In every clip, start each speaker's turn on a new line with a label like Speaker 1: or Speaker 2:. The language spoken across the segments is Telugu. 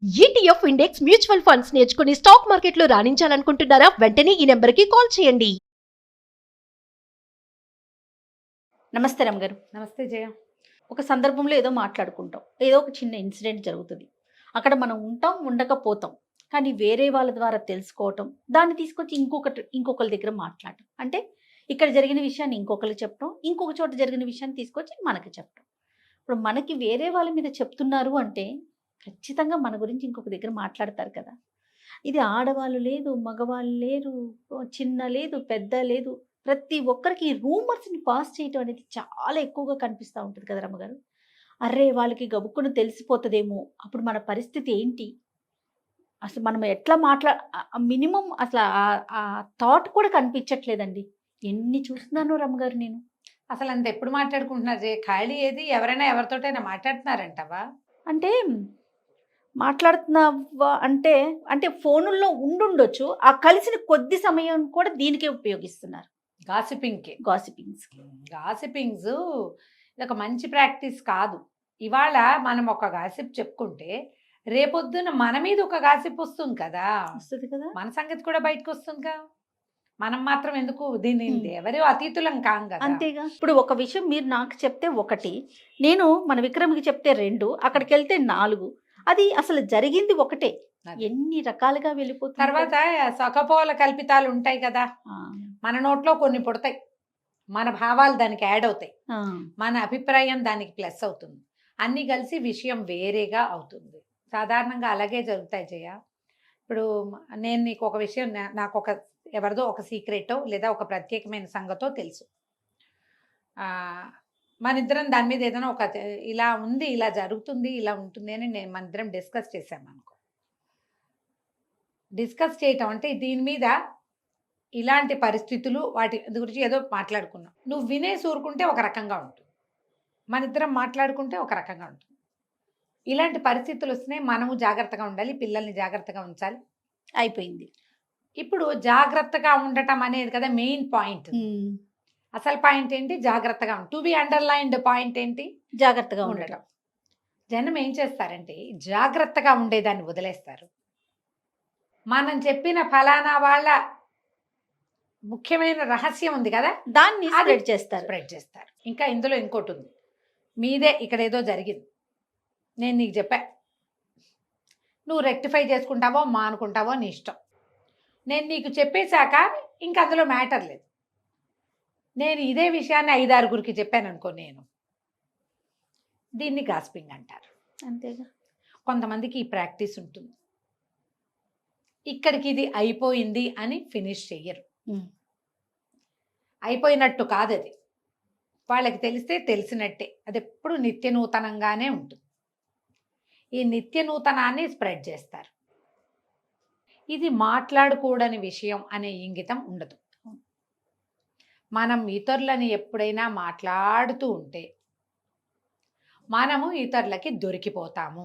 Speaker 1: ఈటీఎఫ్ ఇండెక్స్ మ్యూచువల్ ఫండ్స్ నేర్చుకుని స్టాక్ మార్కెట్లో రాణించాలనుకుంటున్నారా? వెంటనే ఈ నెంబర్కి కాల్ చేయండి. నమస్తే రమ్ గారు.
Speaker 2: నమస్తే జయ.
Speaker 1: ఒక సందర్భంలో ఏదో మాట్లాడుకుంటాం, ఏదో ఒక చిన్న ఇన్సిడెంట్ జరుగుతుంది, అక్కడ మనం ఉంటాం, ఉండకపోతాం, కానీ వేరే వాళ్ళ ద్వారా తెలుసుకోవటం, దాన్ని తీసుకొచ్చి ఇంకొకరి దగ్గర మాట్లాడటం, అంటే ఇక్కడ జరిగిన విషయాన్ని ఇంకొకరికి చెప్పడం, ఇంకొక చోట జరిగిన విషయాన్ని తీసుకొచ్చి మనకి చెప్పడం. ఇప్పుడు మనకి వేరే వాళ్ళ మీద చెప్తున్నారు అంటే ఖచ్చితంగా మన గురించి ఇంకొక దగ్గర మాట్లాడతారు కదా. ఇది ఆడవాళ్ళు లేదు, మగవాళ్ళు లేరు, చిన్న లేదు, పెద్ద లేదు, ప్రతి ఒక్కరికి ఈ రూమర్స్ని పాస్ చేయటం అనేది చాలా ఎక్కువగా కనిపిస్తూ ఉంటుంది కదా రమ్మగారు. అర్రే వాళ్ళకి గబుక్కును తెలిసిపోతుందేమో, అప్పుడు మన పరిస్థితి ఏంటి, అసలు మనం ఎట్లా మినిమం అసలు ఆ థాట్ కూడా కనిపించట్లేదండి. ఎన్ని చూస్తున్నాను రమ్మగారు నేను.
Speaker 2: అసలు అంత ఎప్పుడు మాట్లాడుకుంటున్నారు జయ? ఖాళీ ఏది? ఎవరైనా ఎవరితోటైనా మాట్లాడుతున్నారంటవా?
Speaker 1: అంటే మాట్లాడుతున్నావా అంటే అంటే ఫోనుల్లో ఉండుండొచ్చు, ఆ కలిసిన కొద్ది సమయం కూడా దీనికే ఉపయోగిస్తున్నారు,
Speaker 2: గాసిపింగ్కి.
Speaker 1: గాసిపింగ్స్
Speaker 2: ఇది ఒక మంచి ప్రాక్టీస్ కాదు. ఇవాళ మనం ఒక గాసిప్ చెప్పుకుంటే రేపొద్దున మన మీద ఒక గాసిప్ వస్తుంది కదా, మన సంగతి కూడా బయటకు వస్తుందిగా. మనం మాత్రం ఎందుకు దీన్ని ఎవరు అతీతులం కాం కదా.
Speaker 1: అంతేగా. ఇప్పుడు ఒక విషయం మీరు నాకు చెప్తే ఒకటి, నేను మన విక్రమ్కి చెప్తే 2, అక్కడికి వెళ్తే 4. అది అసలు జరిగింది ఒకటే, ఎన్ని రకాలుగా వెళ్ళిపోతుంది.
Speaker 2: తర్వాత సకపోల కల్పితాలు ఉంటాయి కదా, మన నోట్లో కొన్ని పుడతాయి, మన భావాలు దానికి యాడ్ అవుతాయి, మన అభిప్రాయం దానికి ప్లస్ అవుతుంది, అన్నీ కలిసి విషయం వేరేగా అవుతుంది. సాధారణంగా అలాగే జరుగుతాయి జయ. ఇప్పుడు నేను నీకు ఒక విషయం, నాకు ఒక ఎవరిదో ఒక సీక్రెటో లేదా ఒక ప్రత్యేకమైన సంగతో తెలుసు, మన ఇద్దరం దాని మీద ఏదైనా ఒక ఇలా ఉంది, ఇలా జరుగుతుంది, ఇలా ఉంటుంది అని మన ఇద్దరం డిస్కస్ చేసామనుకో. డిస్కస్ చేయటం అంటే దీని మీద ఇలాంటి పరిస్థితులు వాటి గురించి ఏదో మాట్లాడుకున్నాం, నువ్వు వినేసి ఊరుకుంటే ఒక రకంగా ఉంటుంది, మన ఇద్దరం మాట్లాడుకుంటే ఒక రకంగా ఉంటుంది. ఇలాంటి పరిస్థితులు వస్తున్నాయి, మనము జాగ్రత్తగా ఉండాలి, పిల్లల్ని జాగ్రత్తగా ఉంచాలి, అయిపోయింది. ఇప్పుడు జాగ్రత్తగా ఉండటం అనేది కదా మెయిన్ పాయింట్. అసలు పాయింట్ ఏంటి? జాగ్రత్తగా టు బి అండర్లైన్డ్ పాయింట్ ఏంటి? జాగ్రత్తగా ఉండటం. జనం ఏం చేస్తారంటే జాగ్రత్తగా ఉండేదాన్ని వదిలేస్తారు. మనం చెప్పిన ఫలానా వాళ్ళ ముఖ్యమైన రహస్యం ఉంది కదా, దాన్ని స్ప్రెడ్ చేస్తారు. ఇంకా ఇందులో ఇంకోటి ఉంది, మీదే ఇక్కడ ఏదో జరిగింది, నేను నీకు చెప్పా, నువ్వు రెక్టిఫై చేసుకుంటావో మానుకుంటావో నీ ఇష్టం. నేను నీకు చెప్పేశాక ఇంక అందులో మ్యాటర్ లేదు. నేను ఇదే విషయాన్ని 5-6 చెప్పాను అనుకో, నేను దీన్ని గాసిపింగ్ అంటారు. అంతేగా. కొంతమందికి ఈ ప్రాక్టీస్ ఉంటుంది, ఇక్కడికి ఇది అయిపోయింది అని ఫినిష్ చెయ్యరు. అయిపోయినట్టు కాదు అది, వాళ్ళకి తెలిస్తే తెలిసినట్టే, అది ఎప్పుడు నిత్య నూతనంగానే ఉంటుంది. ఈ నిత్య నూతనాన్ని స్ప్రెడ్ చేస్తారు. ఇది మాట్లాడకూడని విషయం అనే ఇంగితం ఉండదు. మనం ఇతరులని ఎప్పుడైనా మాట్లాడుతూ ఉంటే మనము ఇతరులకి దొరికిపోతాము.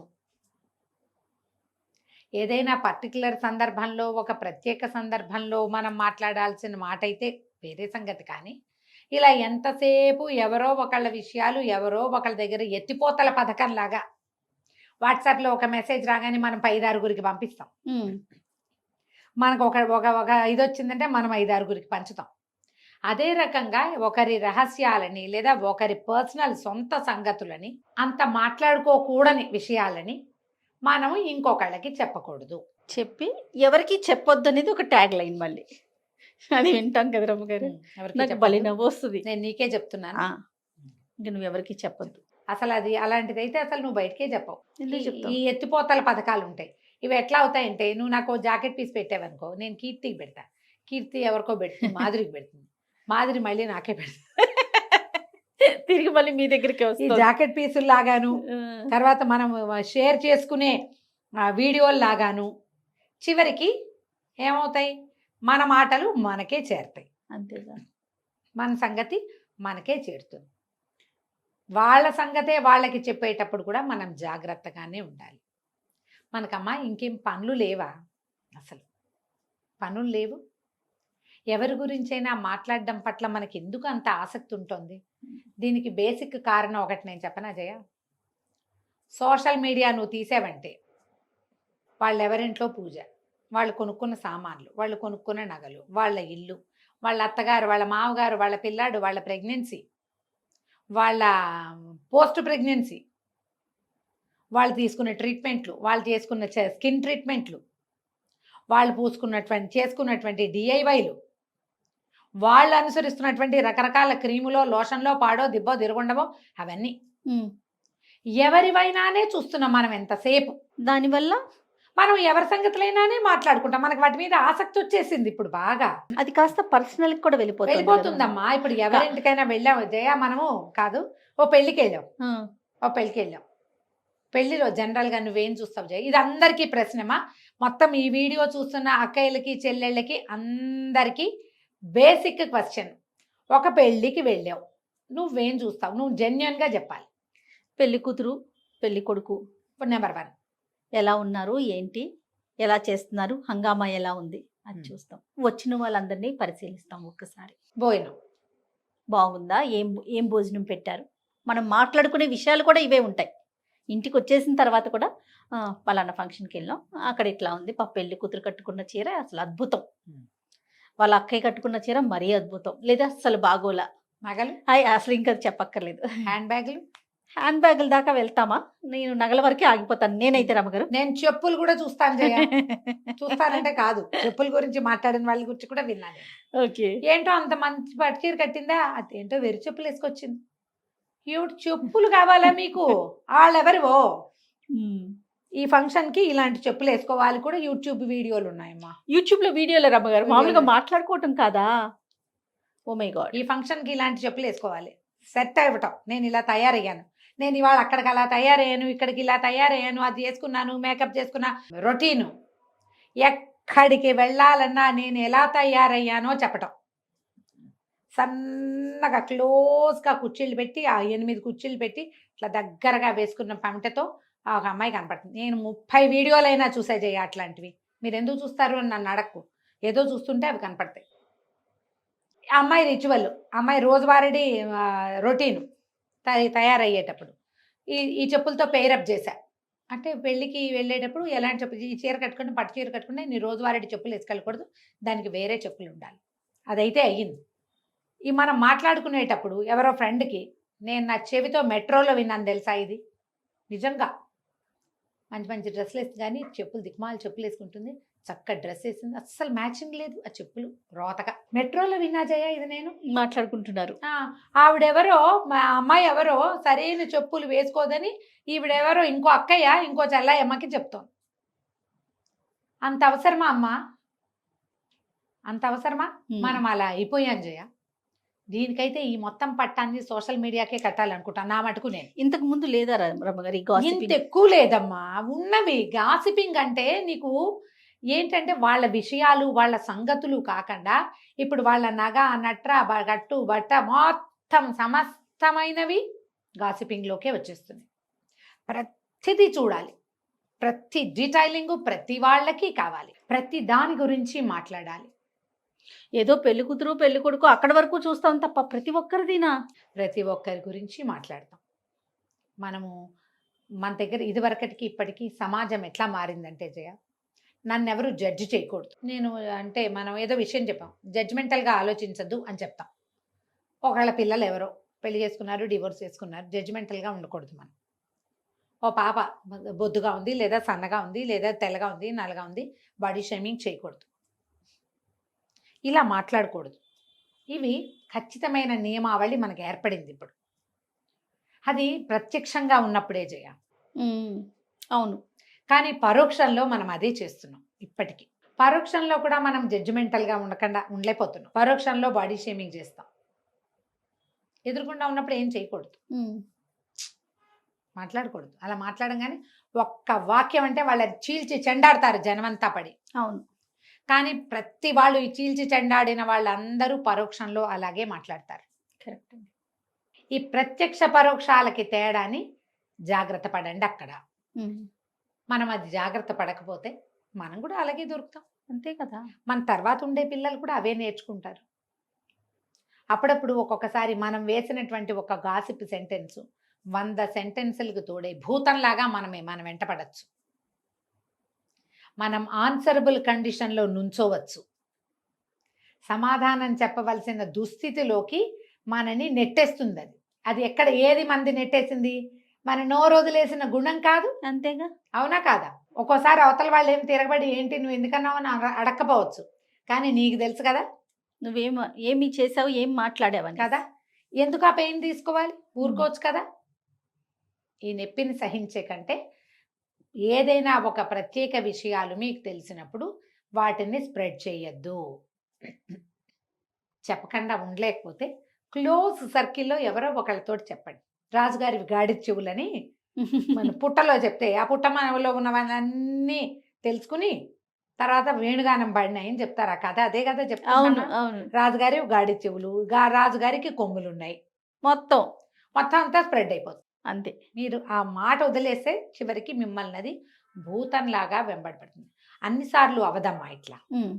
Speaker 2: ఏదైనా పర్టికులర్ సందర్భంలో, ఒక ప్రత్యేక సందర్భంలో మనం మాట్లాడాల్సిన మాట అయితే వేరే సంగతి, కానీ ఇలా ఎంతసేపు ఎవరో ఒకళ్ళ విషయాలు ఎవరో ఒకళ్ళ దగ్గర ఎత్తిపోతల పథకంలాగా వాట్సాప్లో ఒక మెసేజ్ రాగానే మనం 5-6 పంపిస్తాం. మనకు ఒక ఇది వచ్చిందంటే మనం 5-6 పంచుతాం. అదే రకంగా ఒకరి రహస్యాలని లేదా ఒకరి పర్సనల్ సొంత సంగతులని, అంత మాట్లాడుకోకూడని విషయాలని మనము ఇంకొకళ్ళకి చెప్పకూడదు. చెప్పి ఎవరికి చెప్పొద్దు అనేది ఒక ట్యాగ్ లైన్. మళ్ళీ అది వింటాం కదా రమ్మగారు, నాకు భలే నవ్వు వస్తుంది. నేను నీకే చెప్తున్నాను, ఇంకా నువ్వు ఎవరికి చెప్పొద్దు. అసలు అది అలాంటిది అయితే అసలు నువ్వు బయటకే చెప్పవు. ఈ ఎత్తిపోతల పథకాలు ఉంటాయి, ఇవి ఎట్లా అవుతాయంటే, నువ్వు నాకు జాకెట్ పీస్ పెట్టావనుకో, నేను కీర్తికి పెడతా, కీర్తి ఎవరికో పెడుతుంది, మాధురికి పెడుతుంది, మాధురి మళ్ళీ నాకే పెడుతుంది, తిరిగి మళ్ళీ మీ దగ్గరికి వస్తుంది. జాకెట్ పీసులు లాగాను, తర్వాత మనం షేర్ చేసుకునే వీడియోలు లాగాను, చివరికి ఏమవుతాయి, మన మాటలు మనకే చేరుతాయి. అంతేగా, మన సంగతి మనకే చేరుతుంది. వాళ్ళ సంగతే వాళ్ళకి చెప్పేటప్పుడు కూడా మనం జాగ్రత్తగానే ఉండాలి. మనకమ్మా ఇంకేం పనులు లేవా? అసలు పనులు లేవు. ఎవరి గురించైనా మాట్లాడడం పట్ల మనకి ఎందుకు అంత ఆసక్తి ఉంటుంది? దీనికి బేసిక్ కారణం ఒకటి నేను చెప్పనా జయ? సోషల్ మీడియా నువ్వు తీసేవంటే వాళ్ళెవరింట్లో పూజ, వాళ్ళు కొనుక్కున్న సామాన్లు, వాళ్ళు కొనుక్కున్న నగలు, వాళ్ళ ఇల్లు, వాళ్ళ అత్తగారు, వాళ్ళ మామగారు, వాళ్ళ పిల్లాడు, వాళ్ళ ప్రెగ్నెన్సీ, వాళ్ళ పోస్ట్ ప్రెగ్నెన్సీ, వాళ్ళు తీసుకున్న ట్రీట్మెంట్లు, వాళ్ళు చేసుకున్న స్కిన్ ట్రీట్మెంట్లు, వాళ్ళు చేసుకున్నటువంటి డిఐవైలు, వాళ్ళు అనుసరిస్తున్నటువంటి రకరకాల క్రీములో, లోషన్లో, పాడో దిబ్బో తిరుగుండవో అవన్నీ ఎవరివైనానే చూస్తున్నాం మనం ఎంతసేపు.
Speaker 1: దానివల్ల
Speaker 2: మనం ఎవరి సంగతులైనానే మాట్లాడుకుంటాం. మనకి వాటి మీద ఆసక్తి వచ్చేసింది ఇప్పుడు బాగా.
Speaker 1: అది కాస్త పర్సనల్ కూడా వెళ్ళిపోతుంది కదా.
Speaker 2: వెళ్ళిపోతుందమ్మా. ఇప్పుడు ఎవరింటికైనా వెళ్ళాము జయ, మనము కాదు ఓ పెళ్ళికి వెళ్ళాం, పెళ్లిలో జనరల్గా నువ్వేం చూస్తావు జయ? ఇది అందరికీ ప్రశ్నమా? మొత్తం ఈ వీడియో చూస్తున్న అక్కయ్యలకి, చెల్లెళ్ళకి అందరికీ బేసిక్ క్వశ్చన్. ఒక పెళ్ళికి వెళ్ళావు, నువ్వేం చూస్తావు? నువ్వు జెన్యున్గా చెప్పాలి.
Speaker 1: పెళ్లి కూతురు, పెళ్లి కొడుకు
Speaker 2: నెంబర్ 1
Speaker 1: ఎలా ఉన్నారు, ఏంటి, ఎలా చేస్తున్నారు, హంగామా ఎలా ఉంది అది చూస్తాం. వచ్చిన వాళ్ళందరినీ పరిశీలిస్తాం. ఒక్కసారి
Speaker 2: భోజనం
Speaker 1: బాగుందా, ఏం భోజనం పెట్టారు, మనం మాట్లాడుకునే విషయాలు కూడా ఇవే ఉంటాయి. ఇంటికి వచ్చేసిన తర్వాత కూడా పలానా ఫంక్షన్కి వెళ్ళాం, అక్కడ ఇట్లా ఉంది, పెళ్లి కూతురు కట్టుకున్న చీర అసలు అద్భుతం, వాళ్ళ అక్కయ్య కట్టుకున్న చీర మరీ అద్భుతం, లేదా అసలు బాగోలా,
Speaker 2: నగలు
Speaker 1: అసలు ఇంకా చెప్పక్కర్లేదు.
Speaker 2: హ్యాండ్
Speaker 1: బ్యాగుల దాకా వెళ్తామా? నేను నగల వరకే ఆగిపోతాను నేనైతే రమ్మగారు.
Speaker 2: నేను చెప్పులు కూడా చూస్తాను జయ. చూస్తానంటే కాదు, చెప్పుల గురించి మాట్లాడిన వాళ్ళ గురించి కూడా విన్నాను.
Speaker 1: ఓకే,
Speaker 2: ఏంటో అంత మంచి పట్టుచీర కట్టిందా, అదేంటో వెరి చెప్పులు వేసుకొచ్చింది. చెప్పులు కావాలా మీకు? వాళ్ళెవరివో ఈ ఫంక్షన్ కి ఇలాంటి చెప్పులు వేసుకోవాలి కూడా యూట్యూబ్ వీడియోలు ఉన్నాయమ్మా.
Speaker 1: యూట్యూబ్ లో వీడియోలు రమ్మగారు, మామూలుగా మాట్లాడుకోవటం కాదా? ఓ మై గాడ్,
Speaker 2: ఈ ఫంక్షన్ కి ఇలాంటి చెప్పులు వేసుకోవాలి, సెట్ అవ్వటం. నేను ఇలా తయారయ్యాను, నేను ఇవాళ అక్కడికి అలా తయారయ్యాను, ఇక్కడికి ఇలా తయారయ్యాను, అది చేసుకున్నాను, మేకప్ చేసుకున్నా, రొటీను. ఎక్కడికి వెళ్ళాలన్నా నేను ఎలా తయారయ్యానో చెప్పటం. సన్నగా క్లోజ్గా కుర్చీలు పెట్టి, ఆ 8 కుర్చీలు పెట్టి ఇట్లా దగ్గరగా వేసుకున్న పమిటతో ఒక అమ్మాయి కనపడుతుంది. నేను 30 వీడియోలైనా చూసే జయ అట్లాంటివి. మీరు ఎందుకు చూస్తారు అని నన్ను అడక్కు, ఏదో చూస్తుంటే అవి కనపడతాయి. అమ్మాయి రిచువల్, అమ్మాయి రోజువారీ రొటీను తయారయ్యేటప్పుడు ఈ చెప్పులతో పేరప్ చేశా. అంటే పెళ్ళికి వెళ్ళేటప్పుడు ఎలాంటి చెప్పులు, ఈ చీర కట్టుకుంటే పట్టు చీర కట్టుకుంటే నేను రోజువారీ చెప్పులు వేసుకెళ్ళకూడదు, దానికి వేరే చెప్పులు ఉండాలి. అదైతే అయ్యింది. ఈ మనం మాట్లాడుకునేటప్పుడు ఎవరో ఫ్రెండ్కి నేను నా చెవితో మెట్రోలో విన్నాను తెలుసా, ఇది నిజంగా. మంచి మంచి డ్రెస్సులు వేసి కానీ చెప్పులు దిక్మాల చెప్పులు వేసుకుంటుంది, చక్క డ్రెస్ వేసింది, అస్సలు మ్యాచింగ్ లేదు ఆ చెప్పులు, రోతగా. మెట్రోలో విన్నా జయ ఇది. నేను
Speaker 1: మాట్లాడుకుంటున్నారు,
Speaker 2: ఆవిడెవరో, మా అమ్మాయి ఎవరో సరైన చెప్పులు వేసుకోదని ఈవిడెవరో ఇంకో అక్కయ్య ఇంకో చెల్లయ్యమ్మకి చెప్తోంది. అంత అవసరమా అమ్మా? అంత అవసరమా? మనం అలా అయిపోయాం జయ. దీనికైతే ఈ మొత్తం పట్టాన్ని సోషల్ మీడియాకే కట్టాలనుకుంటాను నా మటుకు. నేను
Speaker 1: ఇంతకు ముందు లేదా రమ్మగారు
Speaker 2: ఇంత ఎక్కువ లేదమ్మా, ఉన్నవి. గాసిపింగ్ అంటే నీకు ఏంటంటే వాళ్ళ విషయాలు, వాళ్ళ సంగతులు కాకుండా ఇప్పుడు వాళ్ళ నగ, నట్ర, గట్టు, బట్ట మొత్తం సమస్తమైనవి గాసిపింగ్లోకే వచ్చేస్తుంది. ప్రతిదీ చూడాలి, ప్రతి డీటెయిలింగ్ ప్రతి వాళ్ళకి కావాలి, ప్రతి దాని గురించి మాట్లాడాలి.
Speaker 1: ఏదో పెళ్లి కూతురు, పెళ్లి కొడుకు అక్కడి వరకు చూస్తాం తప్ప ప్రతి ఒక్కరిదినా?
Speaker 2: ప్రతి ఒక్కరి గురించి మాట్లాడతాం మనము. మన దగ్గర ఇదివరకటికి ఇప్పటికీ సమాజం ఎట్లా మారిందంటే జయ, నన్ను ఎవరు జడ్జి చేయకూడదు. నేను అంటే మనం ఏదో విషయం చెప్పాం, జడ్జిమెంటల్గా ఆలోచించద్దు అని చెప్తాం. ఒకళ్ళ పిల్లలు ఎవరో పెళ్లి చేసుకున్నారు, డివోర్స్ చేసుకున్నారు, జడ్జిమెంటల్గా ఉండకూడదు మనం. ఓ పాప బొద్దుగా ఉంది, లేదా సన్నగా ఉంది, లేదా తెల్లగా ఉంది, నల్లగా ఉంది, బాడీ షేమింగ్ చేయకూడదు, ఇలా మాట్లాడకూడదు. ఇవి ఖచ్చితమైన నియమావళి మనకు ఏర్పడింది ఇప్పుడు. అది ప్రత్యక్షంగా ఉన్నప్పుడే జయ.
Speaker 1: అవును,
Speaker 2: కానీ పరోక్షంలో మనం అదే చేస్తున్నాం ఇప్పటికీ. పరోక్షంలో కూడా మనం జడ్జిమెంటల్గా ఉండలేకపోతున్నాం. పరోక్షంలో బాడీ షేమింగ్ చేస్తాం. ఎదురుకుండా ఉన్నప్పుడు ఏం చేయకూడదు, మాట్లాడకూడదు. అలా మాట్లాడంగానే ఒక్క వాక్యం అంటే వాళ్ళని చీల్చి చెండాడతారు జనమంతా పడి.
Speaker 1: అవును,
Speaker 2: కానీ ప్రతి వాళ్ళు ఈ చీల్చి చెండాడిన వాళ్ళందరూ పరోక్షంలో అలాగే మాట్లాడతారు.
Speaker 1: కరెక్ట్.
Speaker 2: ఈ ప్రత్యక్ష పరోక్షాలకి తేడాని జాగ్రత్త పడండి అక్కడ. మనం అది జాగ్రత్త పడకపోతే మనం కూడా అలాగే దొరుకుతాం, అంతే కదా. మన తర్వాత ఉండే పిల్లలు కూడా అవే నేర్చుకుంటారు. అప్పుడప్పుడు ఒక్కొక్కసారి మనం వేసినటువంటి ఒక గాసిప్ సెంటెన్స్ 100 సెంటెన్సులకు తోడే భూతంలాగా మనం వెంటపడచ్చు. మనం ఆన్సరబుల్ కండిషన్లో నుంచోవచ్చు. సమాధానం చెప్పవలసిన దుస్థితిలోకి మనని నెట్టేస్తుంది అది. అది ఎక్కడ ఏది మంది నెట్టేసింది? మన నోరొదిలేసిన గుణం కాదు.
Speaker 1: అంతేగా.
Speaker 2: అవునా కాదా? ఒక్కోసారి అవతల వాళ్ళు ఏం తిరగబడి ఏంటి నువ్వు ఎందుకన్నావు అని అడక్కపోవచ్చు. కానీ నీకు తెలుసు కదా
Speaker 1: ఏమి చేసావు, ఏం మాట్లాడావని
Speaker 2: కదా. ఎందుకు ఆ పెయిన్ తీసుకోవాలి? ఊరుకోవచ్చు కదా. ఈ నొప్పిని సహించే కంటే ఏదైనా ఒక ప్రత్యేక విషయాలు మీకు తెలిసినప్పుడు వాటిని స్ప్రెడ్ చేయొద్దు. చెప్పకుండా ఉండలేకపోతే క్లోజ్ సర్కిల్లో ఎవరో ఒకళ్ళతో చెప్పండి. రాజుగారి గాడి చెవులని మన పుట్టలో చెప్తే ఆ పుట్ట మనలో ఉన్నవన్నీ తెలుసుకుని తర్వాత వేణుగానం పడినాయని చెప్తారు. ఆ కథ అదే కదా
Speaker 1: అవును,
Speaker 2: చెప్తాను.
Speaker 1: అవును.
Speaker 2: రాజుగారి గాడి చెవులు, రాజుగారికి కొమ్ములు ఉన్నాయి,
Speaker 1: మొత్తం
Speaker 2: మొత్తం అంతా స్ప్రెడ్ అయిపోతుంది.
Speaker 1: అంతే.
Speaker 2: మీరు ఆ మాట వదిలేస్తే చివరికి మిమ్మల్ని అది భూతంలాగా వెంబడబడుతుంది. అన్నిసార్లు అవదమ్మా ఇట్లా,
Speaker 1: ఉమ్.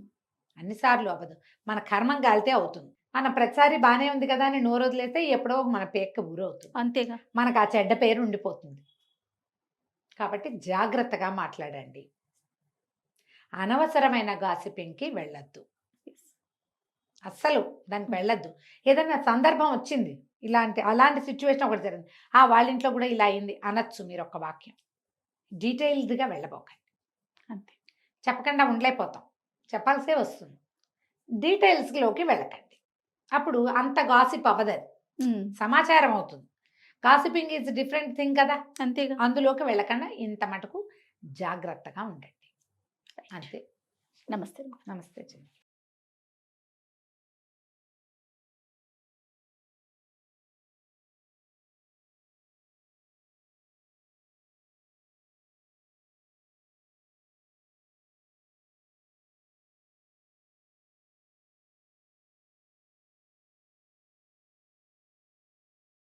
Speaker 2: అన్నిసార్లు అవ్వదు. మన కర్మం గాలితే అవుతుంది. మన ప్రతిసారి బాగానే ఉంది కదా అని నోరు వదిలేస్తే ఎప్పుడో మన పేక్క ఊరవుతుంది.
Speaker 1: అంతేగా.
Speaker 2: మనకు ఆ చెడ్డ పేరు ఉండిపోతుంది. కాబట్టి జాగ్రత్తగా మాట్లాడండి. అనవసరమైన గాసిపింగ్కి వెళ్ళొద్దు. అస్సలు దానికి వెళ్ళొద్దు. ఏదైనా సందర్భం వచ్చింది, అలాంటి సిచ్యువేషన్ ఒకటి జరిగింది, వాళ్ళ ఇంట్లో కూడా ఇలా అయింది అనొచ్చు మీరు ఒక వాక్యం. డీటెయిల్డ్గా వెళ్ళబోకండి.
Speaker 1: అంతే.
Speaker 2: చెప్పకుండా ఉండలేకపోతాం, చెప్పాల్సే వస్తుంది. డీటెయిల్స్లోకి వెళ్ళకండి. అప్పుడు అంత గాసిప్ అవ్వదది, సమాచారం అవుతుంది. గాసిపింగ్ ఈజ్ డిఫరెంట్ థింగ్ కదా.
Speaker 1: అంతేగా.
Speaker 2: అందులోకి వెళ్ళకుండా ఇంత మటుకు జాగ్రత్తగా ఉండండి. అంతే.
Speaker 1: నమస్తే.
Speaker 2: నమస్తే చెల్లి.